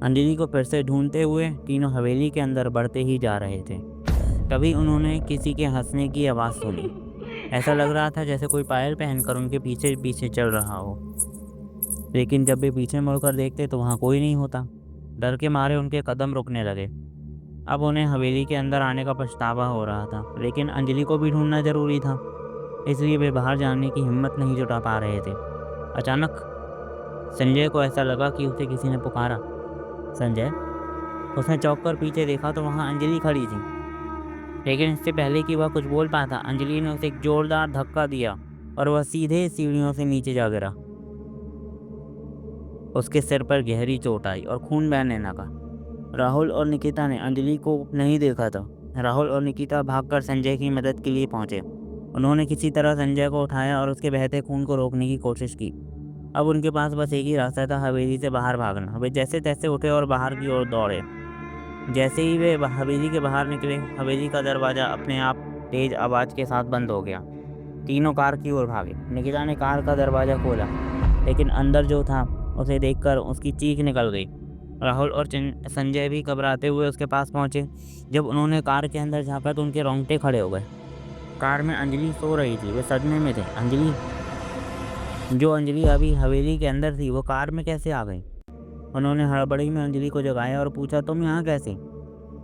अंजलि को फिर से ढूंढते हुए तीनों हवेली के अंदर बढ़ते ही जा रहे थे। तभी उन्होंने किसी के हंसने की आवाज़ सुनी। ऐसा लग रहा था जैसे कोई पायल पहनकर उनके पीछे पीछे चल रहा हो। लेकिन जब वे पीछे मुड़कर देखते तो वहाँ कोई नहीं होता। डर के मारे उनके कदम रुकने लगे। अब उन्हें हवेली के अंदर आने का पछतावा हो रहा था, लेकिन अंजलि को भी ढूंढना जरूरी था, इसलिए वे बाहर जाने की हिम्मत नहीं जुटा पा रहे थे। अचानक संजय को ऐसा लगा कि उसे किसी ने पुकारा। संजय। उसने चौंक कर पीछे देखा तो वहाँ अंजलि खड़ी थी। लेकिन इससे पहले कि वह कुछ बोल पाता, अंजलि ने उसे एक जोरदार धक्का दिया और वह सीधे सीढ़ियों से नीचे जा गिरा। उसके सिर पर गहरी चोट आई और खून बहने लगा। राहुल और निकिता ने अंजलि को नहीं देखा था। राहुल और निकिता भागकर संजय की मदद के लिए पहुंचे। उन्होंने किसी तरह संजय को उठाया और उसके बहते खून को रोकने की कोशिश की। अब उनके पास बस एक ही रास्ता था, हवेली से बाहर भागना। वे जैसे तैसे उठे और बाहर की ओर दौड़े। जैसे ही वे हवेली के बाहर निकले, हवेली का दरवाज़ा अपने आप तेज आवाज़ के साथ बंद हो गया। तीनों कार की ओर भागे। निकिता ने कार का दरवाज़ा खोला, लेकिन अंदर जो था उसे देखकर उसकी चीख निकल गई। राहुल और संजय भी घबराते हुए उसके पास पहुंचे। जब उन्होंने कार के अंदर झांका तो उनके रोंगटे खड़े हो गए। कार में अंजलि सो रही थी। वे सदमे में थे। जो अंजलि अभी हवेली के अंदर थी, वो कार में कैसे आ गई? उन्होंने हड़बड़ी में अंजलि को जगाया और पूछा, तुम यहाँ कैसे?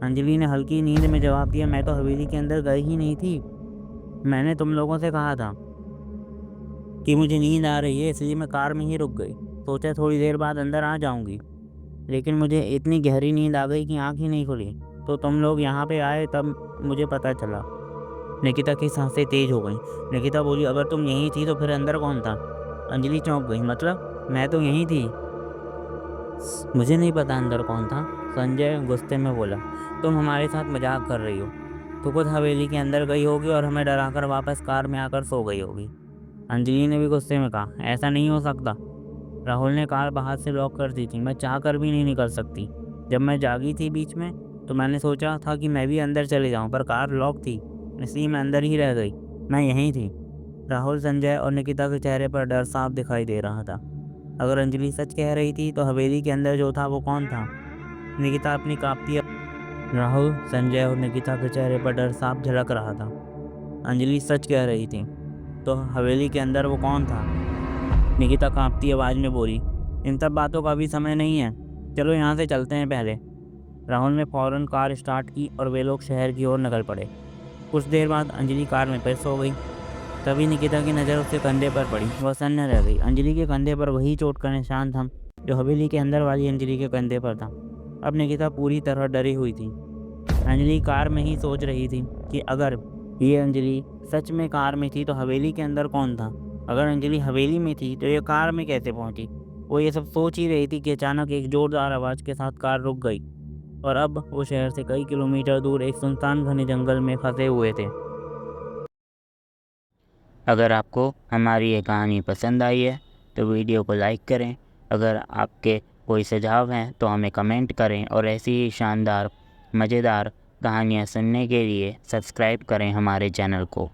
अंजलि ने हल्की नींद में जवाब दिया, मैं तो हवेली के अंदर गई ही नहीं थी। मैंने तुम लोगों से कहा था कि मुझे नींद आ रही है, इसलिए मैं कार में ही रुक गई। सोचा थोड़ी देर बाद अंदर आ जाऊंगी, लेकिन मुझे इतनी गहरी नींद आ गई कि आँख ही नहीं खुली। तो तुम लोग यहाँ पे आए तब मुझे पता चला। निकिता की सांसें तेज हो गईं। निकिता बोली, अगर तुम यहीं थी तो फिर अंदर कौन था? अंजलि चौंक गई, मतलब मैं तो यहीं थी, मुझे नहीं पता अंदर कौन था। संजय गुस्से में बोला, तुम हमारे साथ मजाक कर रही हो। तो खुद हवेली के अंदर गई होगी और हमें डराकर वापस कार में आकर सो गई होगी। अंजलि ने भी गुस्से में कहा, ऐसा नहीं हो सकता। राहुल ने कार बाहर से लॉक कर दी थी, मैं चाह कर भी नहीं निकल सकती। जब मैं जागी थी बीच में तो मैंने सोचा था कि मैं भी अंदर चले जाऊं, पर कार लॉक थी, इसलिए मैं अंदर ही रह गई। मैं यहीं थी। राहुल, संजय और निकिता के चेहरे पर डर साफ दिखाई दे रहा था। अगर अंजलि सच कह रही थी तो हवेली के अंदर जो था वो कौन था? निकिता अपनी कांपती। राहुल, संजय और निकिता के चेहरे पर डर साफ झलक रहा था। अंजलि सच कह रही थी तो हवेली के अंदर वो कौन था? निकिता कांपती आवाज़ में बोली, इन सब बातों का अभी समय नहीं है, चलो यहाँ से चलते हैं पहले। राहुल ने फौरन कार स्टार्ट की और वे लोग शहर की ओर निकल पड़े। कुछ देर बाद अंजलि कार में फिर सो गई। तभी निकिता की नज़र उसके कंधे पर पड़ी। वह सन्न रह गई। अंजलि के कंधे पर वही चोट का निशान था जो हवेली के अंदर वाली अंजलि के कंधे पर था। अब निकिता पूरी तरह डरी हुई थी। अंजलि कार में ही सोच रही थी कि अगर ये अंजलि सच में कार में थी तो हवेली के अंदर कौन था? अगर अंजलि हवेली में थी तो ये कार में कैसे पहुंची? वो ये सब सोच ही रही थी कि अचानक एक जोरदार आवाज़ के साथ कार रुक गई और अब वो शहर से कई किलोमीटर दूर एक सुनसान घने जंगल में फंसे हुए थे। अगर आपको हमारी ये कहानी पसंद आई है तो वीडियो को लाइक करें। अगर आपके कोई सुझाव हैं तो हमें कमेंट करें और ऐसी ही शानदार मज़ेदार कहानियाँ सुनने के लिए सब्सक्राइब करें हमारे चैनल को।